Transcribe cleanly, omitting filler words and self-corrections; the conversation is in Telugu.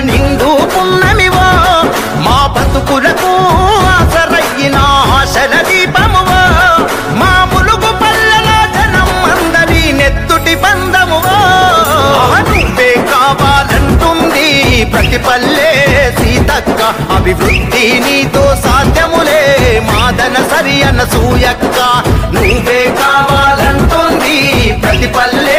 నిండు పున్నమివో మా బతుకులకు ఆసరయ్యిన ఆశల దీపమువో మా ములుగు పల్లెల జనం అందరి నెత్తుటి బంధమువో నువ్వే కావాలంటుంది ప్రతి పల్లె సీతక్క అభివృద్ధి నీతో సాధ్యములే మాదన సరి అన్న సూయక్క నువ్వే కావాలంటుంది ప్రతి పల్లె